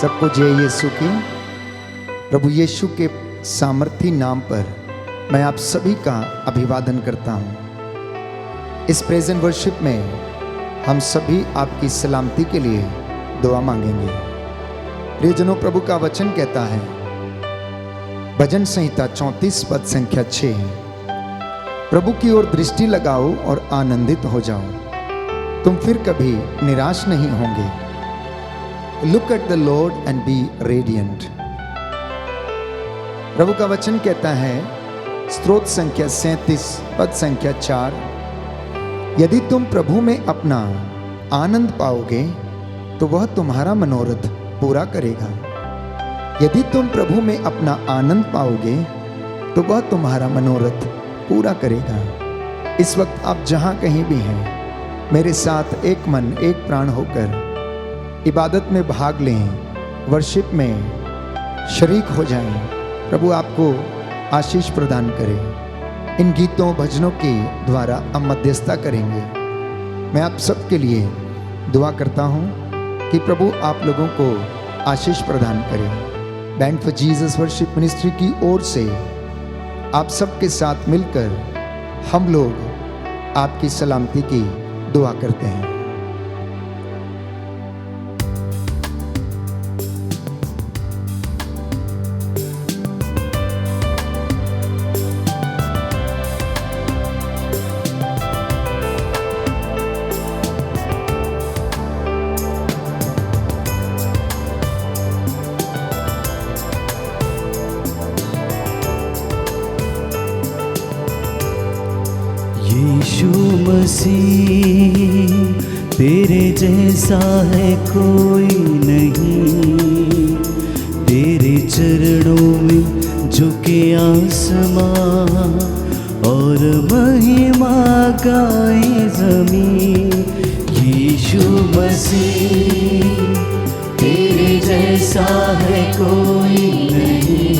सबको जय यीशु की। प्रभु यीशु के सामर्थी नाम पर मैं आप सभी का अभिवादन करता हूँ। इस प्रेजेंट वर्शिप में हम सभी आपकी सलामती के लिए दुआ मांगेंगे। प्रियजनों, प्रभु का वचन कहता है, भजन संहिता 34 पद संख्या 6, प्रभु की ओर दृष्टि लगाओ और आनंदित हो जाओ, तुम फिर कभी निराश नहीं होंगे। Look at the Lord and be radiant। प्रभु का वचन कहता है, स्तोत्र संख्या 37 पद संख्या 4, यदि तुम प्रभु में अपना आनंद पाओगे तो वह तुम्हारा मनोरथ पूरा करेगा। यदि तुम प्रभु में अपना आनंद पाओगे तो वह तुम्हारा मनोरथ पूरा करेगा। इस वक्त आप जहां कहीं भी हैं, मेरे साथ एक मन एक प्राण होकर इबादत में भाग लें, वर्शिप में शरीक हो जाएं। प्रभु आपको आशीष प्रदान करे। इन गीतों भजनों के द्वारा हम मध्यस्थता करेंगे। मैं आप सबके लिए दुआ करता हूं कि प्रभु आप लोगों को आशीष प्रदान करे। Band for Jesus worship ministry की ओर से आप सबके साथ मिलकर हम लोग आपकी सलामती की दुआ करते हैं। यीशु मसीह तेरे जैसा है कोई नहीं, तेरे चरणों में झुके आसमां और महिमा गाए ज़मीं। यीशु मसीह तेरे जैसा है कोई नहीं,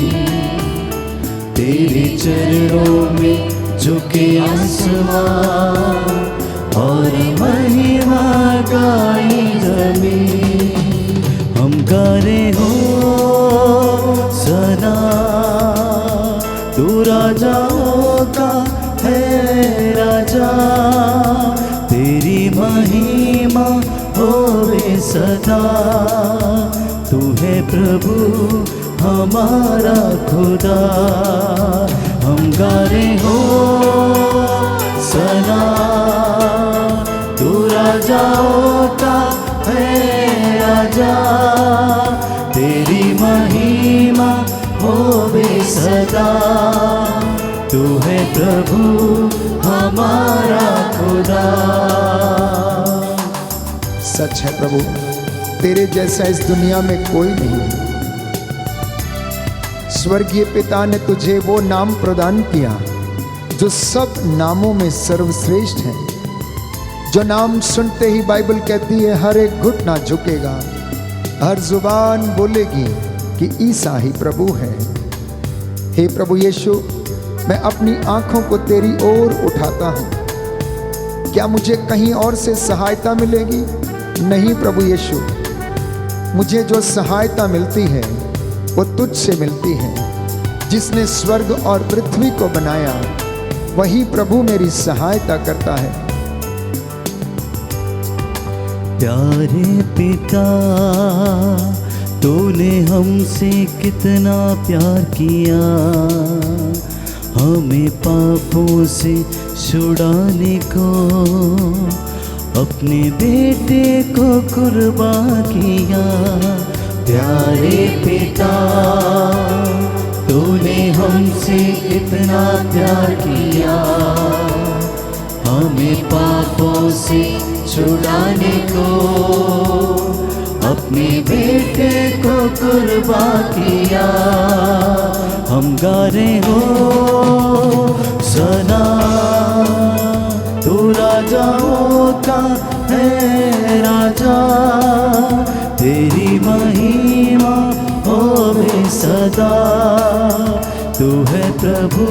तेरे चरणों में झुके आसमां और महिमा गाई ज़मीं। हम गा रहे हो सना, तू राजाओं का है राजा, तेरी महिमा होवे सदा। तू है प्रभु हमारा खुदा। हम गा रहे हो सना, तू राजाओं का है राजा, तेरी महिमा होवे सदा। तू है प्रभु हमारा खुदा। सच है प्रभु, तेरे जैसा इस दुनिया में कोई नहीं। स्वर्गीय पिता ने तुझे वो नाम प्रदान किया जो सब नामों में सर्वश्रेष्ठ है, जो नाम सुनते ही बाइबल कहती है हर एक घुटना झुकेगा, हर जुबान बोलेगी कि ईसा ही प्रभु है। हे प्रभु यीशु, मैं अपनी आंखों को तेरी ओर उठाता हूँ। क्या मुझे कहीं और से सहायता मिलेगी? नहीं प्रभु यीशु, मुझे जो सहायता मिलती है वो तुझसे मिलती है। जिसने स्वर्ग और पृथ्वी को बनाया वही प्रभु मेरी सहायता करता है। प्यारे पिता, तूने हमसे कितना प्यार किया, हमें पापों से छुड़ाने को अपने बेटे को कुर्बान किया। प्यारे पिता, तूने हमसे कितना प्यार किया, हमें पापों से छुड़ाने को अपने बेटे को कुर्बान किया। हम गा रहे हो सना, तू राजाओं का है राजा, तेरी महिमा होवे सदा। तू है प्रभु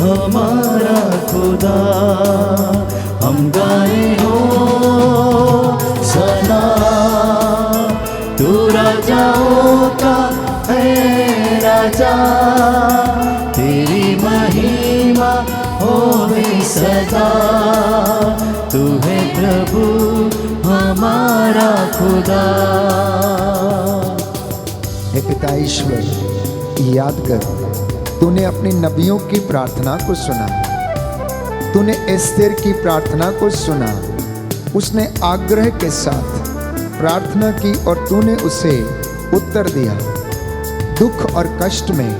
हमारा खुदा। हम गाए हो सना, तू राजाओं राजा, तेरी महिमा होवे सदा। तू है प्रभु हमारा खुदा। हे पिता ईश्वर, याद कर, तूने अपने नबियों की प्रार्थना को सुना, तूने एस्तेर की प्रार्थना को सुना। उसने आग्रह के साथ प्रार्थना की और तूने उसे उत्तर दिया। दुख और कष्ट में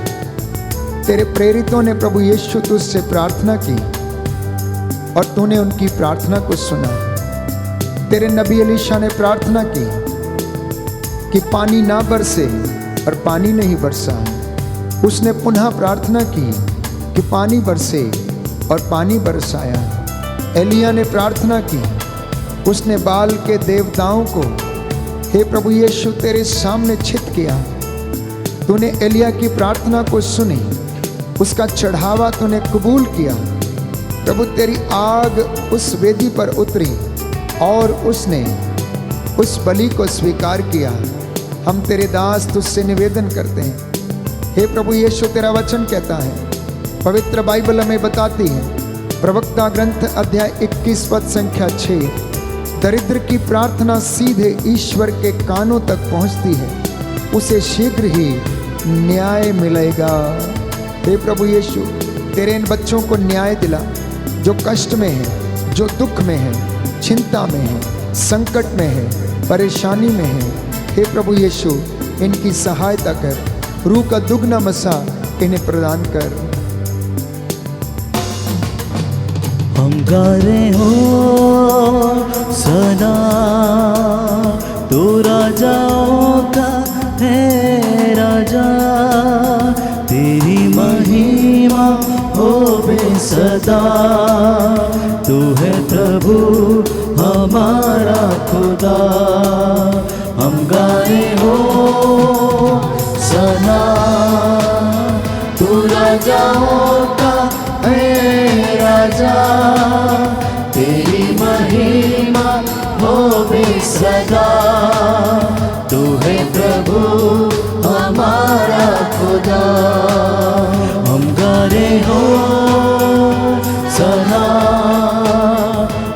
तेरे प्रेरितों ने प्रभु यीशु तुझसे प्रार्थना की और तूने उनकी प्रार्थना को सुना। तेरे नबी एलीशा ने प्रार्थना की कि पानी ना बरसे और पानी नहीं बरसा। उसने पुनः प्रार्थना की कि पानी बरसे और पानी बरसाया। एलिया ने प्रार्थना की, उसने बाल के देवताओं को हे प्रभु यीशु तेरे सामने छित किया। तूने एलिया की प्रार्थना को सुनी, उसका चढ़ावा तूने कबूल किया। प्रभु तेरी आग उस वेदी पर उतरी और उसने उस बलि को स्वीकार किया। हम तेरे दास तुझसे निवेदन करते हैं, हे प्रभु यीशु, तेरा वचन कहता है, पवित्र बाइबल हमें बताती है, प्रवक्ता ग्रंथ अध्याय 21 पद संख्या 6, दरिद्र की प्रार्थना सीधे ईश्वर के कानों तक पहुंचती है, उसे शीघ्र ही न्याय मिलेगा। हे प्रभु यीशु, तेरे इन बच्चों को न्याय दिला जो कष्ट में है, जो दुख में है, चिंता में है, संकट में है, परेशानी में है। हे प्रभु यीशु, इनकी सहायता कर, रूह का दुगना मसा इन्हें प्रदान कर। हम गा रहे हो सना, तू राजाओं का है राजा, तेरी महिमा होवे सदा। तू है प्रभु हमारा खुदा। हम गा रहे हो सना, तू राजाओं का है राजा, तेरी महिमा होवे सदा। तू है प्रभु हमारा खुदा। हम गा रहे हो सना,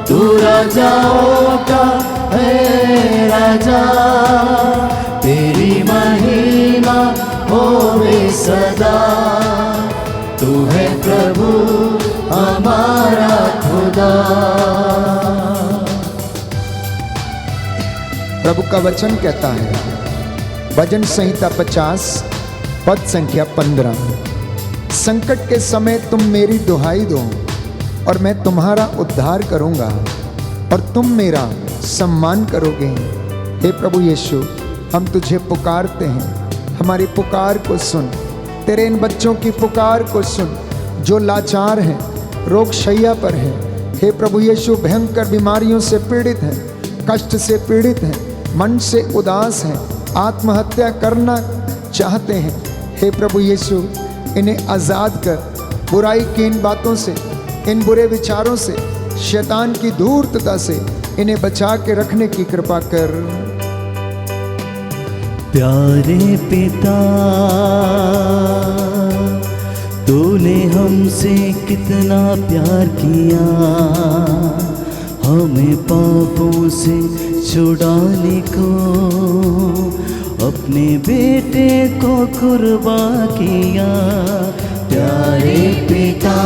तू राजाओं का है राजा, तेरी महिमा होवे सदा। तू है प्रभु हमारा खुदा। प्रभु का वचन कहता है, भजन संहिता 50 पद संख्या 15, संकट के समय तुम मेरी दुहाई दो और मैं तुम्हारा उद्धार करूंगा और तुम मेरा सम्मान करोगे। हे प्रभु यीशु, हम तुझे पुकारते हैं, हमारी पुकार को सुन, तेरे इन बच्चों की पुकार को सुन जो लाचार हैं, रोग शैया पर हैं। हे प्रभु यीशु, भयंकर बीमारियों से पीड़ित हैं, कष्ट से पीड़ित हैं, मन से उदास हैं, आत्महत्या करना चाहते हैं। हे प्रभु यीशु, इन्हें आज़ाद कर, बुराई की इन बातों से, इन बुरे विचारों से, शैतान की धूर्तता से इन्हें बचा के रखने की कृपा कर। प्यारे पिता, तूने हमसे कितना प्यार किया, हमें पापों से छुड़ाने को अपने बेटे को कुर्बान किया। प्यारे पिता,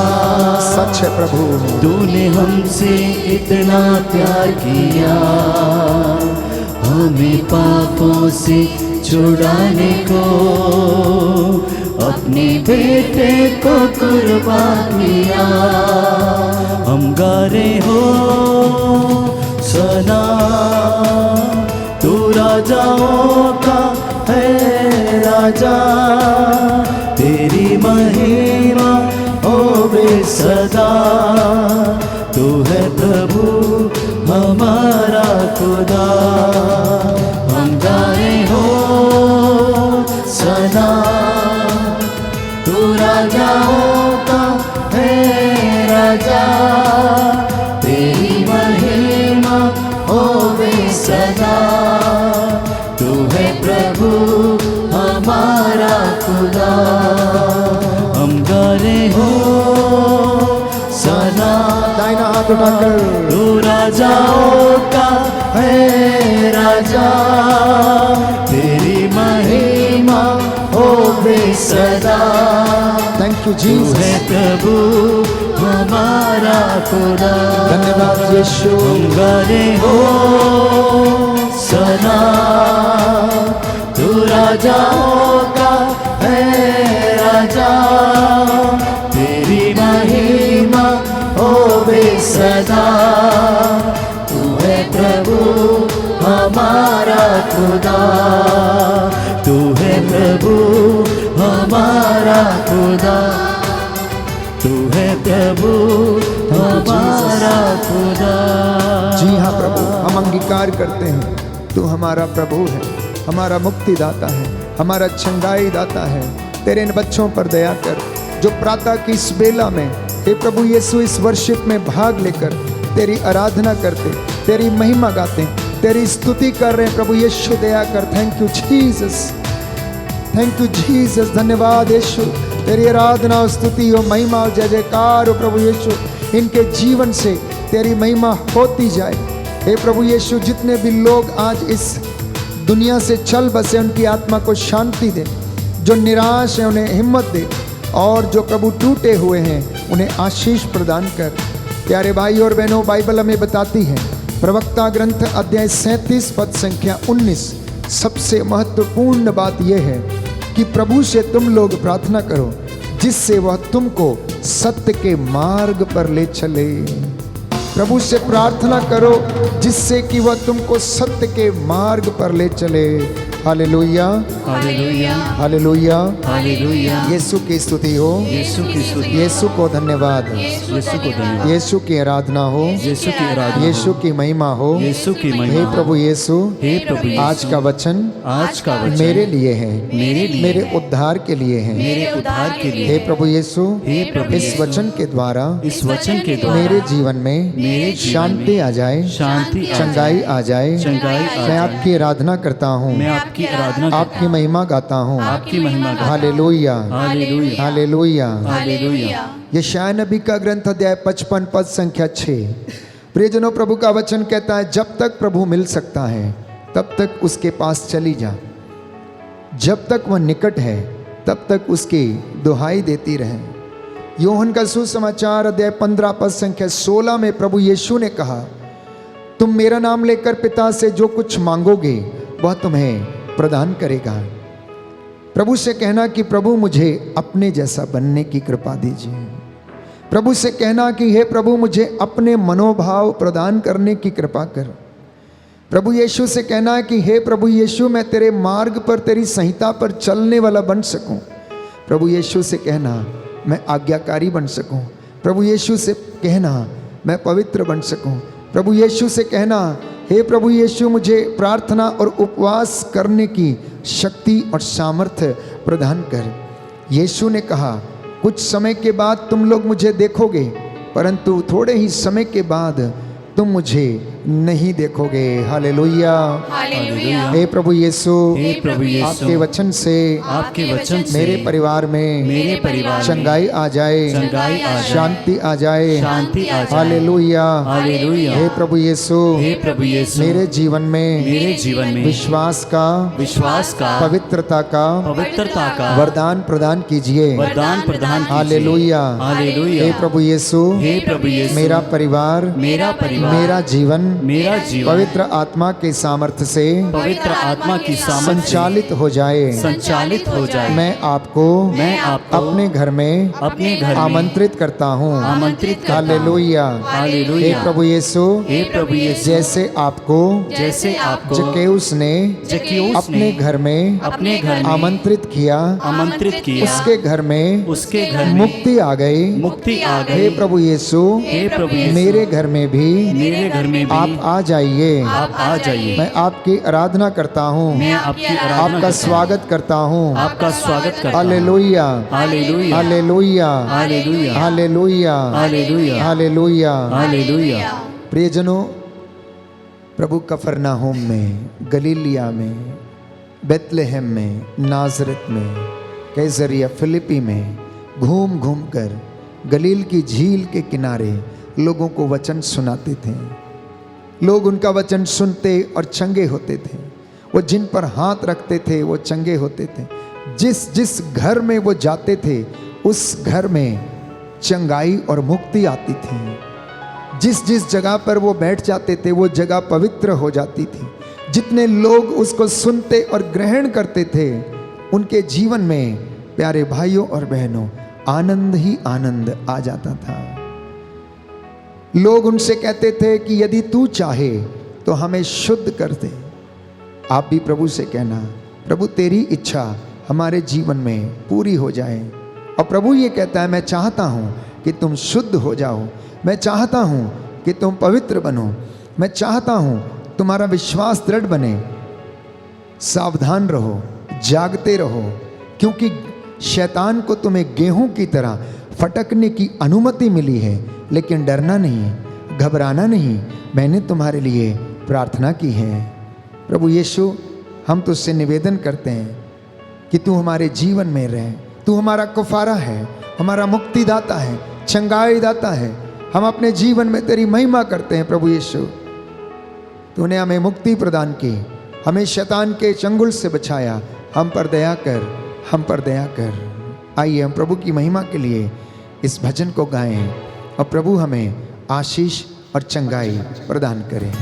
सच है प्रभु, तूने हमसे इतना प्यार किया, हमें पापों से छुड़ाने को अपने बेटे को कुर्बान किया। हम गा रहे हो सना, तू राजाओं का है राजा, तेरी महिमा होवे सदा। तू है प्रभु हमारा खुदा। हम गाए हो सना, तू राजाओं का है राजा, तेरी महिमा होवे सदा। तू है प्रभु हमारा खुदा। हाथ उठाकर तू राजाओं का है राजा, तेरी महिमा हो सदा। थैंक यू तू जीसस। है प्रभु हमारा खुदा। धन्यवाद यीशु। हम गाने हो सना, तू राजाओं का है राजा, तेरी महिमा हो सदा। तू है प्रभु हमारा खुदा, तू है प्रभु हमारा खुदा, तू है प्रभु हमारा खुदा। जी हाँ प्रभु, हम अंगीकार करते हैं तू हमारा प्रभु है, हमारा मुक्तिदाता है, हमारा छंगाई दाता है। तेरे इन बच्चों पर दया कर जो प्रातः की इस बेला में हे प्रभु यीशु इस वर्शिप में भाग लेकर तेरी आराधना करते, तेरी महिमा गाते, तेरी स्तुति कर रहे हैं। प्रभु यीशु दया कर। Thank you Jesus, thank you Jesus. धन्यवाद यीशु, तेरी आराधना और स्तुति और महिमा और जय जयकार हो प्रभु यीशु। इनके जीवन से तेरी महिमा होती जाए। हे प्रभु यीशु, जितने भी लोग आज इस दुनिया से चल बसे उनकी आत्मा को शांति दे, जो निराश है उन्हें हिम्मत दे, और जो प्रभु टूटे हुए हैं उन्हें आशीष प्रदान कर। प्यारे भाई और बहनों, बाइबल हमें बताती है प्रवक्ता ग्रंथ अध्याय 37 पद संख्या 19, सबसे महत्वपूर्ण बात यह है कि प्रभु से तुम लोग प्रार्थना करो जिससे वह तुमको सत्य के मार्ग पर ले चले। प्रभु से प्रार्थना करो जिससे कि वह तुमको सत्य के मार्ग पर ले चले। हालेलुया, हालेलुया, हालेलुया, हालेलुया। यीशु की स्तुति हो, यीशु की स्तुति, यीशु को धन्यवाद, यीशु को धन्यवाद, यीशु की आराधना हो, यीशु की आराधना, यीशु की महिमा हो, यीशु की महिमा। हे प्रभु यीशु, हे प्रभु यीशु, आज का वचन आज का वचन मेरे लिए है, मेरे लिए, मेरे उद्धार के लिए है। मेरे उद्धार के लिए। हे प्रभु यीशु, हे प्रभु इस यीशु, वचन के द्वारा इस वचन के द्वारा मेरे जीवन में मेरे जीवन शांति में आ जाए, शांति आ चंगाई आ जाए। चंगाई आ मैं जाए। आपकी आराधना करता हूँ, मैं आपकी आराधना करता आपकी महिमा गाता हूँ। आपकी महिमा गाता हूँ। हालेलुया, हालेलुया, हालेलुया। हालेलुया। यशायाह नबी का ग्रंथ अध्याय 55 पद संख्या 6। प्रियजनों, प्रभु का वचन कहता है जब तक प्रभु मिल सकता है तब तक उसके पास चली जा, जब तक वह निकट है तब तक उसकी दुहाई देती रहे। योहन का सुसमाचार अध्याय 15 पद संख्या 16 में प्रभु यीशु ने कहा, तुम मेरा नाम लेकर पिता से जो कुछ मांगोगे वह तुम्हें प्रदान करेगा। प्रभु से कहना कि प्रभु मुझे अपने जैसा बनने की कृपा दीजिए। प्रभु से कहना कि हे प्रभु मुझे अपने मनोभाव प्रदान करने की कृपा कर। प्रभु यीशु से कहना कि हे प्रभु यीशु मैं तेरे मार्ग पर, तेरी संहिता पर चलने वाला बन सकूं। प्रभु यीशु से कहना मैं आज्ञाकारी बन सकूं। प्रभु यीशु से कहना मैं पवित्र बन सकूं। प्रभु यीशु से कहना हे प्रभु यीशु मुझे प्रार्थना और उपवास करने की शक्ति और सामर्थ्य प्रदान कर। यीशु ने कहा कुछ समय के बाद तुम लोग मुझे देखोगे, परंतु थोड़े ही समय के बाद तुम मुझे नहीं देखोगे। Hallelujah, hallelujah. हे प्रभु यीशु, हे प्रभु यीशु, आपके वचन से आपके वचन से मेरे परिवार में मेरे परिवार में चंगाई आ जाए, चंगाई आ जाए, शांति आ जाए। शांति आ जाए। Hallelujah, hallelujah. हे प्रभु यीशु, हे प्रभु यीशु, मेरे जीवन में मेरे जीवन में विश्वास का, विश्वास का, पवित्रता का, पवित्रता का वरदान प्रदान कीजिए। वरदान प्रदान कीजिए। Hallelujah, hallelujah. हे प्रभु यीशु, हे प्रभु यीशु, मेरा परिवार, मेरा परिवार, मेरा जीवन मेरा जीवन पवित्र आत्मा के सामर्थ्य से पवित्र आत्मा की सामर्थ से संचालित हो जाए। संचालित हो जाए। मैं आपको अपने घर में आमंत्रित करता हूँ। आमंत्रित करता हूँ। Hallelujah, hallelujah. हे प्रभु यीशु, हे प्रभु यीशु, जैसे आपको जक्केउस ने अपने घर में आमंत्रित किया, आमंत्रित किया, उसके घर में मुक्ति आ गई। मुक्ति आ गई। हे प्रभु यीशु, हे प्रभु यीशु, मेरे घर में भी आप आ जाइए। आप आ जाइए। मैं आपकी आराधना करता हूँ, मैं आपकी आराधना आपका करता स्वागत करता हूँ। हूँ। आपका स्वागत करता हूँ। हालेलुया, हालेलुया, हालेलुया, हालेलुया, हालेलुया, हालेलुया, हालेलुया। हालेलुया। प्रियजनों, प्रभु कफरनाहोम में, गलीलिया में, बेतलेहम में, नाजरत में, कैसरिया फिलिपी में घूम घूम कर गलील की झील के किनारे लोगों को वचन सुनाते थे। लोग उनका वचन सुनते और चंगे होते थे। वो जिन पर हाथ रखते थे वो चंगे होते थे। जिस जिस घर में वो जाते थे उस घर में चंगाई और मुक्ति आती थी। जिस जिस जगह पर वो बैठ जाते थे वो जगह पवित्र हो जाती थी। जितने लोग उसको सुनते और ग्रहण करते थे उनके जीवन में, प्यारे भाइयों और बहनों, आनंद ही आनंद आ जाता था। लोग उनसे कहते थे कि यदि तू चाहे तो हमें शुद्ध कर दे। आप भी प्रभु से कहना, प्रभु तेरी इच्छा हमारे जीवन में पूरी हो जाए। और प्रभु ये कहता है, मैं चाहता हूँ कि तुम शुद्ध हो जाओ, मैं चाहता हूँ कि तुम पवित्र बनो, मैं चाहता हूँ तुम्हारा विश्वास दृढ़ बने। सावधान रहो, जागते रहो, क्योंकि शैतान को तुम्हें गेहूं की तरह फटकने की अनुमति मिली है। लेकिन डरना नहीं, घबराना नहीं, मैंने तुम्हारे लिए प्रार्थना की है। प्रभु यीशु, हम तुझसे निवेदन करते हैं कि तू हमारे जीवन में रहे। तू हमारा कुफारा है, हमारा मुक्तिदाता है, चंगाई दाता है। हम अपने जीवन में तेरी महिमा करते हैं। प्रभु यीशु, तूने हमें मुक्ति प्रदान की, हमें शैतान के चंगुल से बचाया। हम पर दया कर, हम पर दया कर। आइए हम प्रभु की महिमा के लिए इस भजन को गाएं और प्रभु हमें आशीष और चंगाई प्रदान करें।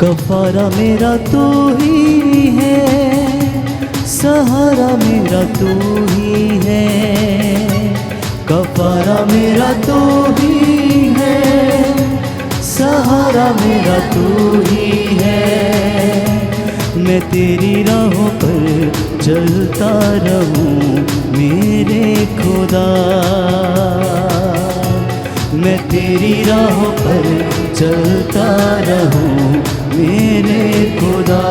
कफारा मेरा तू ही है, सहारा मेरा तू ही है। कफारा मेरा तू ही है, सहारा मेरा तू ही है। मैं तेरी राहों पर चलता रहूं मेरे खुदा, मैं तेरी राहों पर चलता रहूं मेरे खुदा,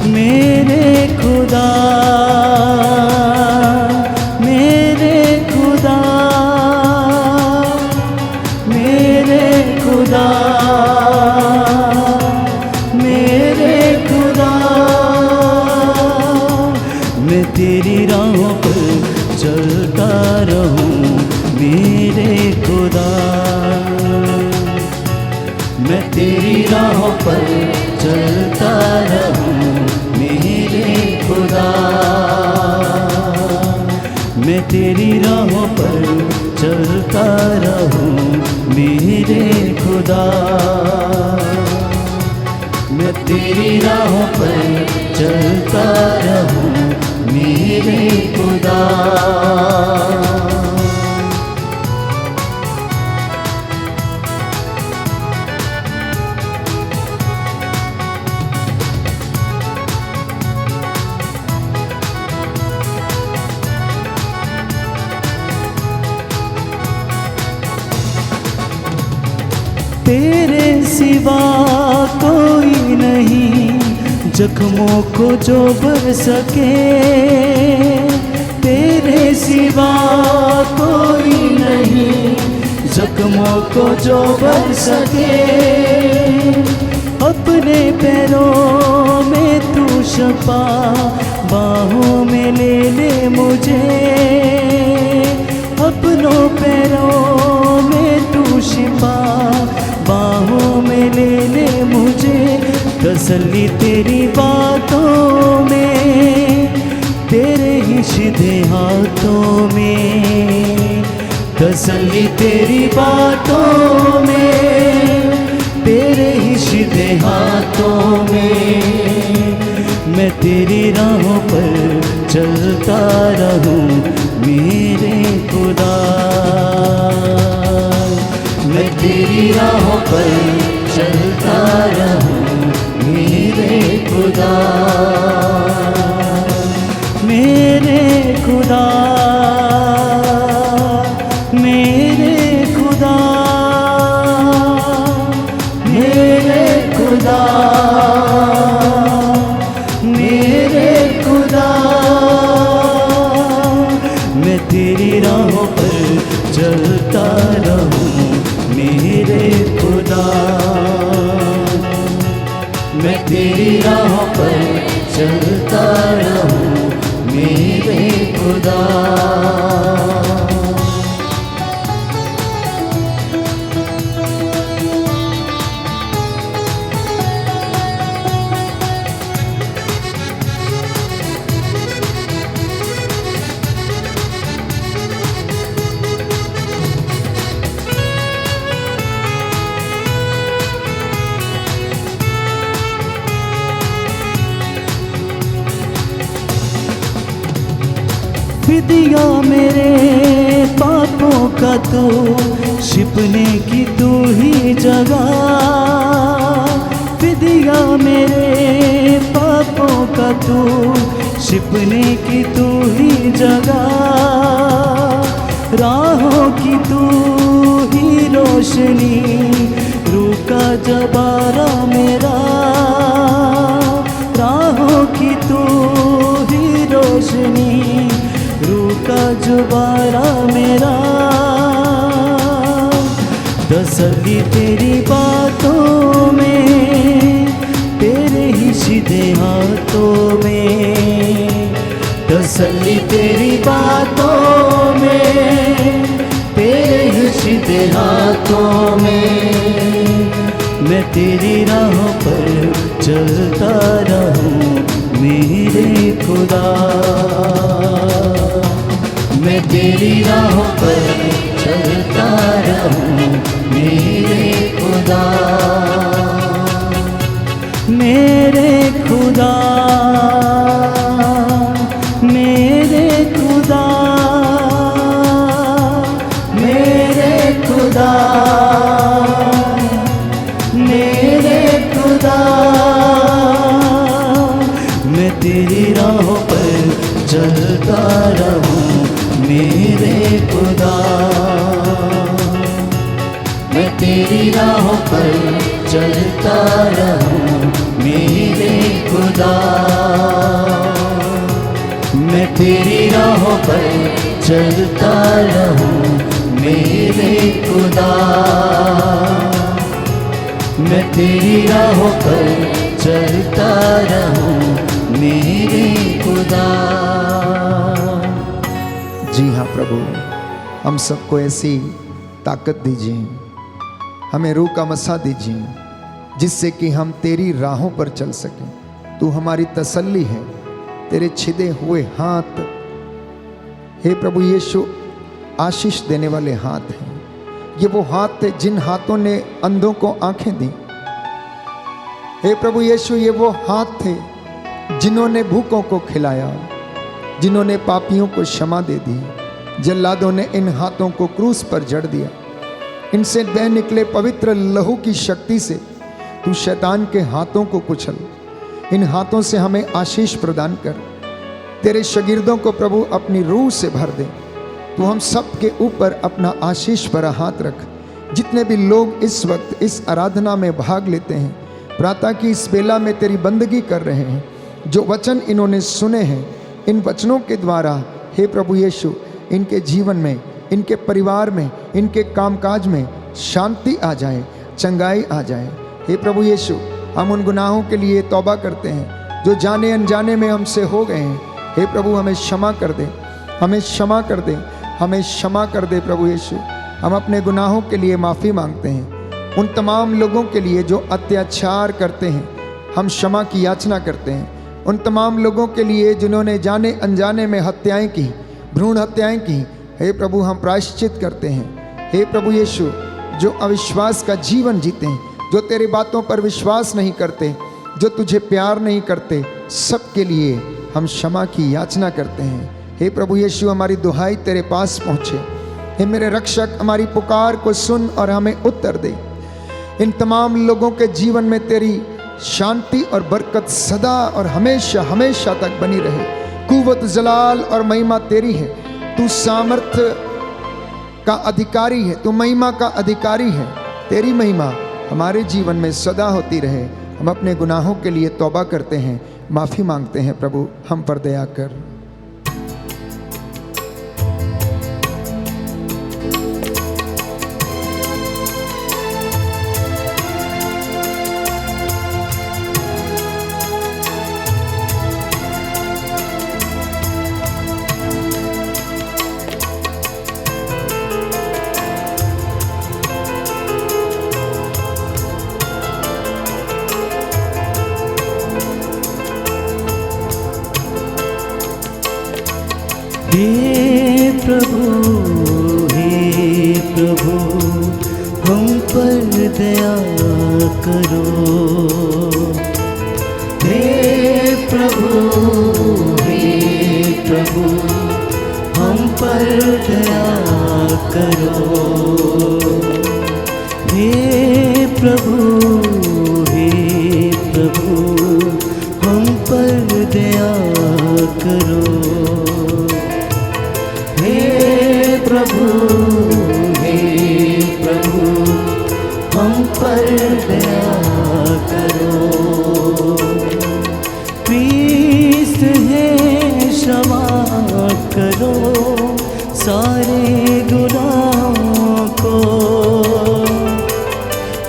मेरे खुदा, मेरे खुदा, मेरे खुदा, मेरे खुदा। मैं तेरी राहों पर चलता रहूं मेरे खुदा, मैं तेरी राहों पर चलता रहूं मेरे खुदा, मैं तेरी राहों पर चलता रहूं मेरे खुदा, मैं तेरी राहों पर चलता रहूं मेरे खुदा। तेरे सिवा कोई नहीं जख्मों को जो भर सके, तेरे सिवा कोई नहीं जख्मों को जो भर सके। अपने पैरों में तू शफा, बाहों में ले ले मुझे, अपनों पैरों में तू शिफा, बाहों में ले ले मुझे। तसल्ली तेरी बातों में, तेरे ही सीधे हाथों में, तसल्ली तेरी बातों में, तेरे ही सीधे हाथों में। मैं तेरी राहों पर चलता रहूं मेरे खुदा, मैं तेरी राहों पर चलता रहूं मेरे खुदा, मेरे खुदा, मेरे खुदा, मेरे खुदा, मेरे खुदा, खुदा। फिदिया मेरे पापों का तू, छिपने की तू ही जगह। फिदिया मेरे पापों का तू, छिपने की तू ही जगह। राहों की तू ही रोशनी, रूका जबारा मेरा। राहों की तू ही रोशनी, रूका जुबारा मेरा। तसल्ली तेरी बातों में, तेरे ही सीधे हाथों में। तसल्ली तेरी बातों में, तेरे ही सीधे हाथों में। मैं तेरी राहों पर चलता रहूं मेरे खुदा। मैं तेरी राहों पर चलता रहूं मेरे खुदा। मेरे खुदा, मेरे खुदा, मेरे खुदा, मेरे खुदा। मैं तेरी राहों पर चलता रहूं मेरे खुदा। मैं तेरी राहों पर चलता रहूं मेरे खुदा। मैं तेरी राहों पर चलता रहूं मेरे खुदा। मैं तेरी राहों पर चलता रहूं मेरे खुदा। जी हाँ प्रभु, हम सबको ऐसी ताकत दीजिए, हमें रूह का मसा दीजिए, जिससे कि हम तेरी राहों पर चल सकें। तू हमारी तसल्ली है, तेरे छिदे हुए हाथ हे प्रभु यीशु आशीष देने वाले हाथ हैं। ये वो हाथ थे जिन हाथों ने अंधों को आंखें दी। हे प्रभु यीशु, ये वो हाथ थे जिन्होंने भूखों को खिलाया, जिन्होंने पापियों को क्षमा दे दी। जल्लादों ने इन हाथों को क्रूस पर जड़ दिया। इनसे बह निकले पवित्र लहू की शक्ति से तू शैतान के हाथों को कुचल। इन हाथों से हमें आशीष प्रदान कर। तेरे शागिर्दों को प्रभु अपनी रूह से भर दे। तू हम सब के ऊपर अपना आशीष भरा हाथ रख। जितने भी लोग इस वक्त इस आराधना में भाग लेते हैं, प्रातः की इस बेला में तेरी बंदगी कर रहे हैं, जो वचन इन्होंने सुने हैं, इन वचनों के द्वारा हे प्रभु यीशु इनके जीवन में, इनके परिवार में, इनके कामकाज में शांति आ जाए, चंगाई आ जाए। हे प्रभु यीशु, हम उन गुनाहों के लिए तौबा करते हैं जो जाने अनजाने में हमसे हो गए हैं। हे प्रभु, हमें क्षमा कर दे, हमें क्षमा कर दे, हमें क्षमा कर दे प्रभु यीशु। हम अपने गुनाहों के लिए माफ़ी मांगते हैं। उन तमाम लोगों के लिए जो अत्याचार करते हैं, हम क्षमा की याचना करते हैं। उन तमाम लोगों के लिए जिन्होंने जाने अनजाने में हत्याएं की, भ्रूण हत्याएं की, हे प्रभु हम प्रायश्चित करते हैं। हे प्रभु यीशु, जो अविश्वास का जीवन जीते हैं, जो तेरी बातों पर विश्वास नहीं करते, जो तुझे प्यार नहीं करते, सबके लिए हम क्षमा की याचना करते हैं। हे प्रभु यीशु, हमारी दुहाई तेरे पास पहुँचे। हे मेरे रक्षक, हमारी पुकार को सुन और हमें उत्तर दे। इन तमाम लोगों के जीवन में तेरी शांति और बरकत सदा और हमेशा हमेशा तक बनी रहे। कुव्वत, जलाल और महिमा तेरी है। तू सामर्थ्य का अधिकारी है, तू महिमा का अधिकारी है। तेरी महिमा हमारे जीवन में सदा होती रहे। हम अपने गुनाहों के लिए तौबा करते हैं, माफ़ी मांगते हैं। प्रभु हम पर दया कर। हे प्रभु हम पर दया करो। हे प्रभु हम पर दया करो। हे प्रभु हम पर दया करो। हे प्रभु हम पर दया करो। क्रिस्त है क्षमा करो सारे गुनाहों को।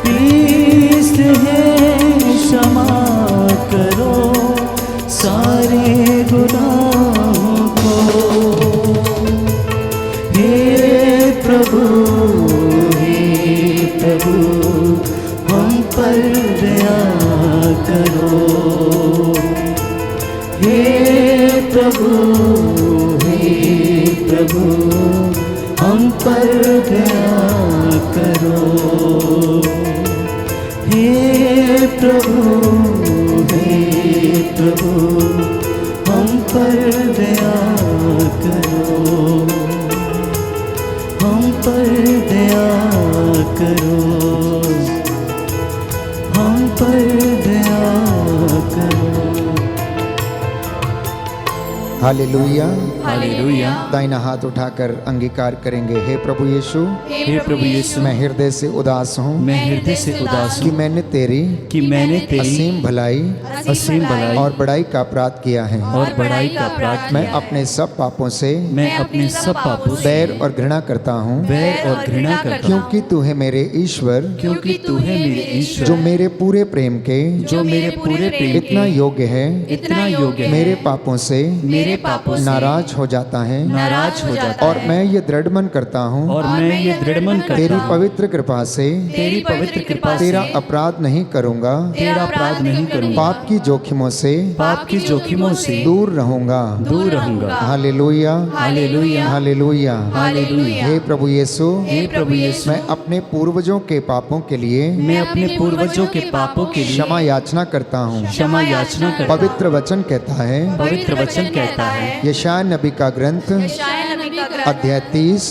क्रिस्त है क्षमा करो सारे गुनाहों को। हे प्रभु हम पर दया करो। हे प्रभु हम पर दया करो। हे प्रभु हम पर दया करो। हम पर दया करो। हम पर दया करो। हालेलुया। हालेलुया। दाहिना हाथ उठाकर अंगीकार करेंगे। हे प्रभु यीशु, हे प्रभु यीशु, मैं हृदय से उदास हूँ मैं हृदय से उदास कि हूँ मैंने तेरी असीम भलाई और बड़ाई का अपराध किया है। और बड़ाई का अपराध मैं किया है। अपने सब पापों से मैं अपने सब पापों से बैर और घृणा करता हूँ, बैर और घृणा करता हूँ, क्योंकि तू है मेरे ईश्वर, क्योंकि तू है मेरे ईश्वर, जो मेरे पूरे प्रेम के जो मेरे पूरे प्रेम इतना के योग्य है, इतना योग्य है, मेरे पापों से मेरे पापों से नाराज हो जाता है। नाराज हो जाता और है। मैं ये दृढ़ मन करता हूँ, और मैं ये दृढ़ मन करता तेरी हूँ, पवित्र कृपा से तेरी पवित्र कृपा से तेरा अपराध नहीं करूँगा, तेरा अपराध नहीं करूँगा, पाप की जोखिमों से पाप की जोखिमों से दूर रहूँगा। दूर रहूँगा। हालेलुया, हालेलुया। हालेलुया। हालेलुया। हे प्रभु यीशु, हे प्रभु यीशु, मैं अपने पूर्वजों के पापों के लिए मैं अपने पूर्वजों के पापों के लिए क्षमा याचना करता हूँ। क्षमा याचना करता हूँ। पवित्र वचन कहता है, पवित्र वचन कहता है, यशायाह नबी का ग्रंथ अध्याय 30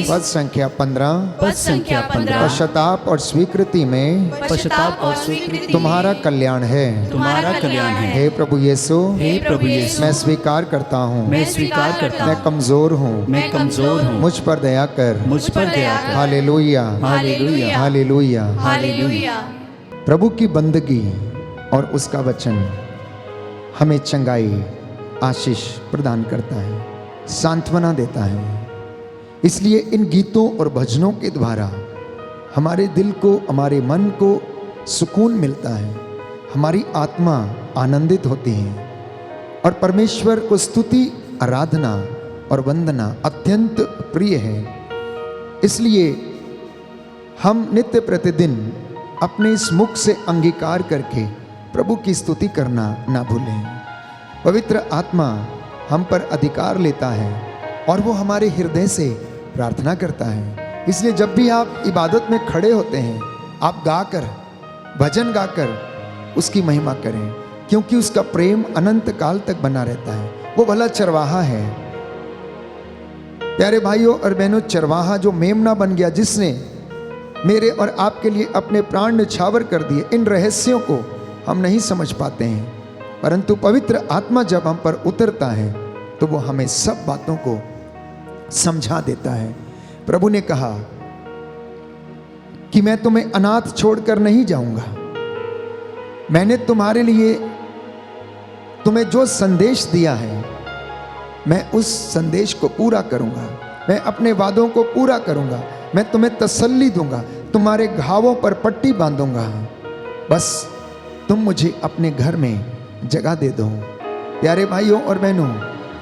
पद संख्या 15, पद संख्या 15, पश्चाताप और स्वीकृति में पश्चाताप और स्वीकृति तुम्हारा कल्याण है। तुम्हारा कल्याण है। हे प्रभु यीशु, हे प्रभु यीशु, मैं स्वीकार करता हूँ, मैं स्वीकार करता मैं हूँ, कमजोर हूँ, मैं कमजोर हूँ, मुझ पर दया कर। मुझ पर दया कर। हालेलुया, हालेलुया। हालेलुया। हालेलुया। प्रभु की बंदगी और उसका वचन हमें चंगाई, आशीष प्रदान करता है, सांत्वना देता है। इसलिए इन गीतों और भजनों के द्वारा हमारे दिल को, हमारे मन को सुकून मिलता है, हमारी आत्मा आनंदित होती है और परमेश्वर को स्तुति, आराधना और वंदना अत्यंत प्रिय है। इसलिए हम नित्य प्रतिदिन अपने इस मुख से अंगीकार करके प्रभु की स्तुति करना ना भूलें। पवित्र आत्मा हम पर अधिकार लेता है और वो हमारे हृदय से प्रार्थना करता है। इसलिए जब भी आप इबादत में खड़े होते हैं, आप गाकर, भजन गाकर उसकी महिमा करें, क्योंकि उसका प्रेम अनंत काल तक बना रहता है। वो भला चरवाहा है। प्यारे भाइयों और बहनों, चरवाहा जो मेमना बन गया, जिसने मेरे और आपके लिए अपने प्राण न्यौछावर कर दिए, इन रहस्यों को हम नहीं समझ पाते हैं, परंतु पवित्र आत्मा जब हम पर उतरता है तो वो हमें सब बातों को समझा देता है। प्रभु ने कहा कि मैं तुम्हें अनाथ छोड़कर नहीं जाऊंगा। मैंने तुम्हारे लिए तुम्हें जो संदेश दिया है, मैं उस संदेश को पूरा करूंगा। मैं अपने वादों को पूरा करूंगा। मैं तुम्हें तसल्ली दूंगा, तुम्हारे घावों पर पट्टी बांधूंगा। बस तुम मुझे अपने घर में जगह दे दो। प्यारे भाइयों और बहनों,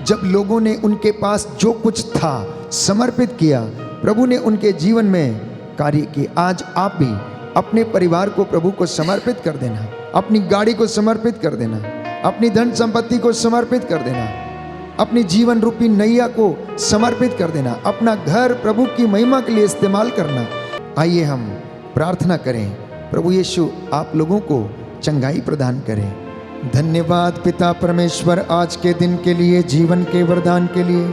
जब लोगों ने उनके पास जो कुछ था समर्पित किया, प्रभु ने उनके जीवन में कार्य किए। आज आप भी अपने परिवार को प्रभु को समर्पित कर देना, अपनी गाड़ी को समर्पित कर देना, अपनी धन संपत्ति को समर्पित कर देना, अपनी जीवन रूपी नैया को समर्पित कर देना, अपना घर प्रभु की महिमा के लिए इस्तेमाल करना। आइए हम प्रार्थना करें, प्रभु यीशु आप लोगों को चंगाई प्रदान करें। धन्यवाद पिता परमेश्वर आज के दिन के लिए, जीवन के वरदान के लिए,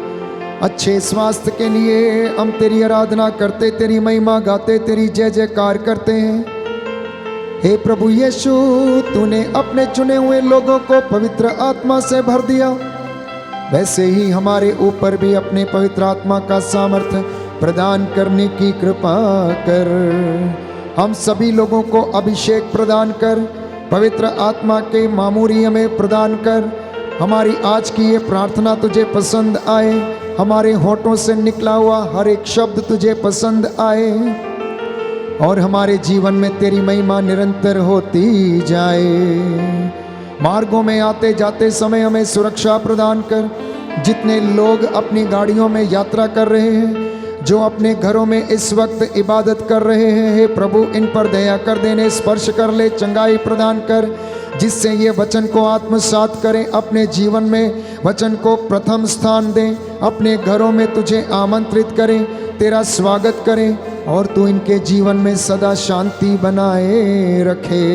अच्छे स्वास्थ्य के लिए। हम तेरी आराधना करते, तेरी महिमा गाते, तेरी जय जयकार करते हैं। हे प्रभु यीशु, तूने अपने चुने हुए लोगों को पवित्र आत्मा से भर दिया, वैसे ही हमारे ऊपर भी अपने पवित्र आत्मा का सामर्थ्य प्रदान करने की कृपा कर। हम सभी लोगों को अभिषेक प्रदान कर, पवित्र आत्मा के मामूरी हमें प्रदान कर। हमारी आज की ये प्रार्थना तुझे पसंद आए, हमारे होठों से निकला हुआ हर एक शब्द तुझे पसंद आए, और हमारे जीवन में तेरी महिमा निरंतर होती जाए। मार्गों में आते जाते समय हमें सुरक्षा प्रदान कर। जितने लोग अपनी गाड़ियों में यात्रा कर रहे हैं, जो अपने घरों में इस वक्त इबादत कर रहे हैं, हे प्रभु इन पर दया कर देने, स्पर्श कर ले, चंगाई प्रदान कर, जिससे ये वचन को आत्मसात करें, अपने जीवन में वचन को प्रथम स्थान दें, अपने घरों में तुझे आमंत्रित करें, तेरा स्वागत करें, और तू इनके जीवन में सदा शांति बनाए रखे।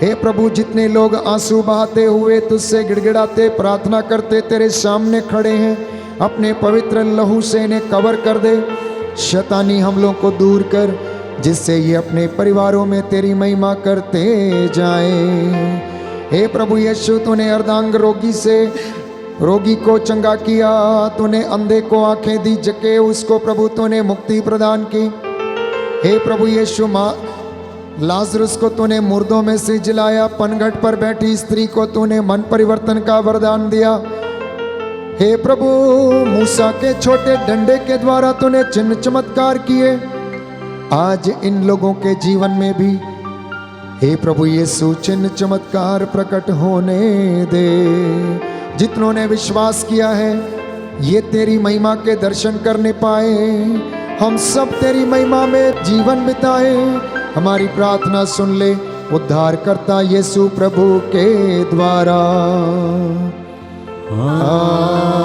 हे प्रभु, जितने लोग आंसू बहाते हुए तुझसे गिड़गिड़ाते प्रार्थना करते तेरे सामने खड़े हैं, अपने पवित्र लहू से इन्हें कवर कर दे। शैतानी हमलों को दूर कर, जिससे ये अपने परिवारों में तेरी महिमा करते जाएं। हे प्रभु यीशु, तूने अर्धांग रोगी को चंगा किया, तूने अंधे को आंखें दी, जके उसको प्रभु तूने मुक्ति प्रदान की। हे प्रभु यीशु, माँ लाजरुस को तूने मुर्दों में से जिलाया, पनघट पर बैठी स्त्री को तूने मन परिवर्तन का वरदान दिया। हे प्रभु, मूसा के छोटे डंडे के द्वारा तूने चिन्ह चमत्कार किए, आज इन लोगों के जीवन में भी हे प्रभु यीशु चिन्ह चमत्कार प्रकट होने दे। जितनों ने विश्वास किया है ये तेरी महिमा के दर्शन करने पाए, हम सब तेरी महिमा में जीवन बिताए। हमारी प्रार्थना सुन ले उद्धारकर्ता यीशु प्रभु के द्वारा। आमीन।